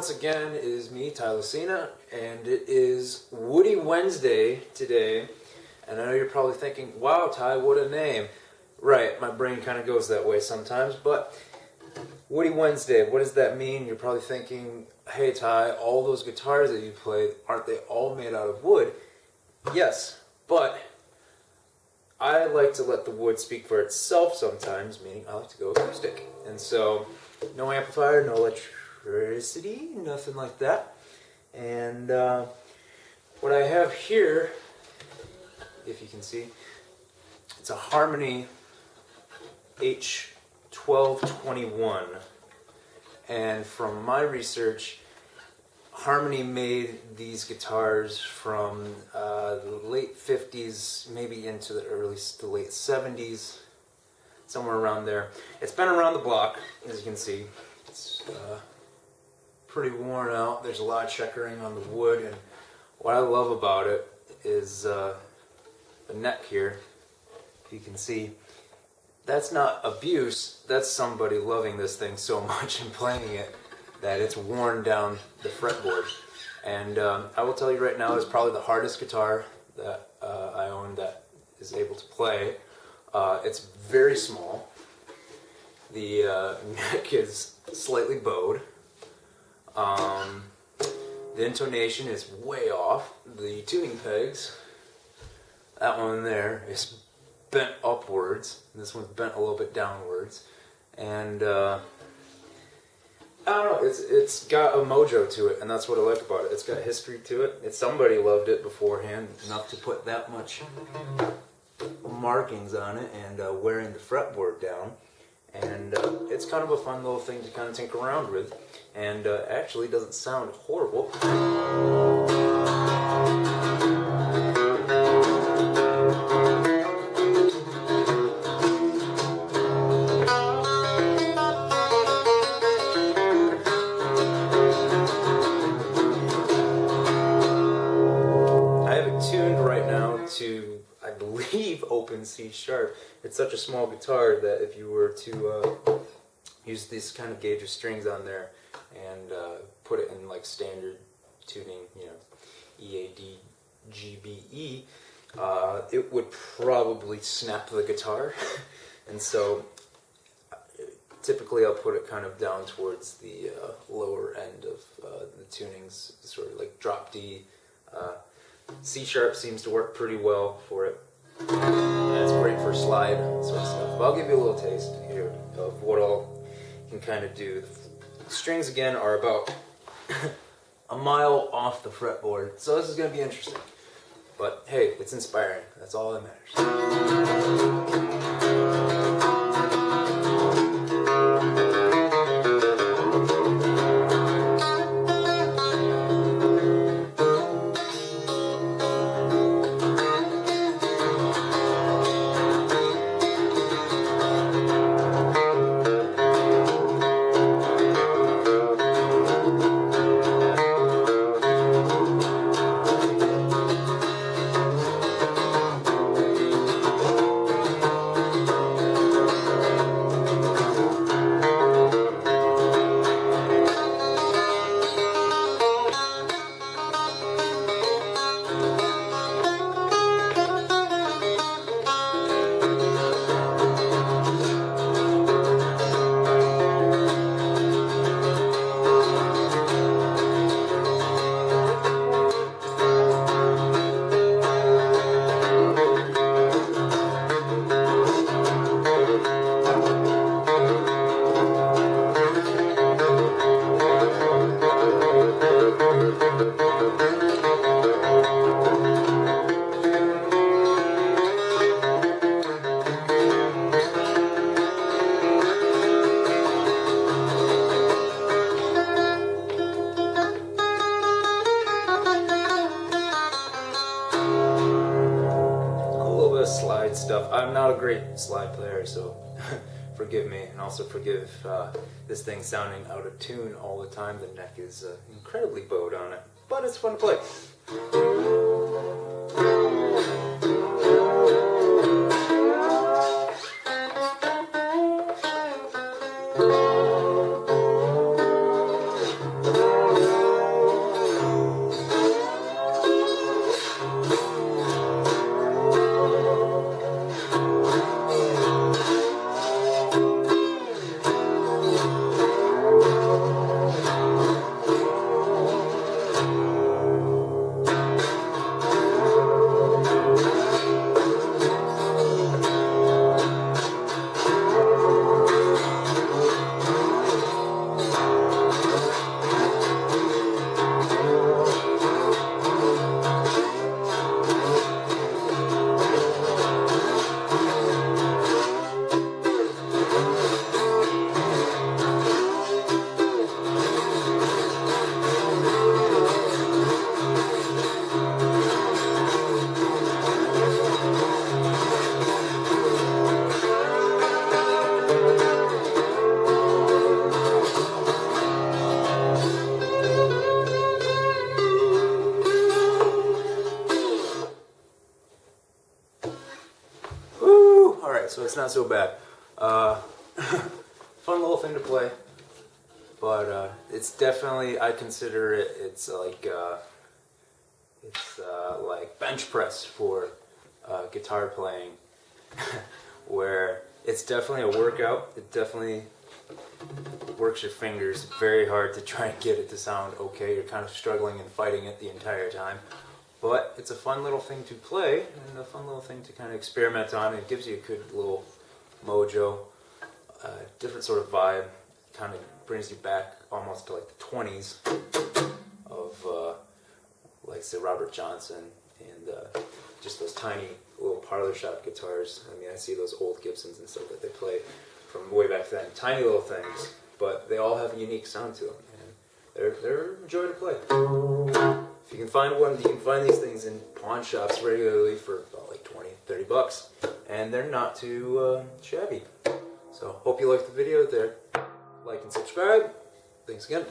once again, it is me, Ty Lacina, and it is Woody Wednesday today. And I know you're probably thinking, wow, Ty, what a name. Right, my brain kind of goes that way sometimes, but Woody Wednesday, what does that mean? You're probably thinking, hey Ty, all those guitars that you play, aren't they all made out of wood? Yes, but I like to let the wood speak for itself sometimes, meaning I like to go acoustic. And so, no amplifier, no electricity, nothing like that. And what I have here, if you can see, it's a Harmony H1221. And from my research, Harmony made these guitars from the late 50s, maybe into the late 70s, somewhere around there. It's been around the block, as you can see. It's pretty worn out. There's a lot of checkering on the wood, and what I love about it is the neck here. If you can see, that's not abuse, that's somebody loving this thing so much and playing it that it's worn down the fretboard. And I will tell you right now, it's probably the hardest guitar that I own that is able to play. It's very small. The neck is slightly bowed. The intonation is way off. The tuning pegs, that one there is bent upwards. This one's bent a little bit downwards. And I don't know, it's got a mojo to it, and that's what I like about it. It's got history to it. Somebody loved it beforehand enough to put that much markings on it and wearing the fretboard down. And it's kind of a fun little thing to kind of tinker around with, and actually doesn't sound horrible. To, I believe, open C sharp. It's such a small guitar that if you were to use this kind of gauge of strings on there and put it in like standard tuning, you know, E, A, D, G, B, E, it would probably snap the guitar. And so typically I'll put it kind of down towards the lower end of the tunings, sort of like drop D. C sharp seems to work pretty well for it. And it's great for slide sort of stuff. But I'll give you a little taste here of what all you can kind of do. The strings again are about a mile off the fretboard, so this is going to be interesting. But hey, it's inspiring. That's all that matters. Slide stuff. I'm not a great slide player, so forgive me, and also forgive this thing sounding out of tune all the time. The neck is incredibly bowed on it, but it's fun to play. it's not so bad. Fun little thing to play, but it's definitely, I consider it, it's like bench press for guitar playing, where it's definitely a workout. It definitely works your fingers very hard to try and get it to sound okay. You're kind of struggling and fighting it the entire time. But it's a fun little thing to play and a fun little thing to kind of experiment on. It gives you a good little mojo, different sort of vibe. Kind of brings you back almost to like the 20s of, like say, Robert Johnson and just those tiny little parlor shop guitars. I mean, I see those old Gibsons and stuff that they play from way back then. Tiny little things, but they all have a unique sound to them, and they're a joy to play. If you can find one, you can find these things in pawn shops regularly for about like 20, 30 bucks, and they're not too shabby. So, hope you liked the video there. Like and subscribe. Thanks again.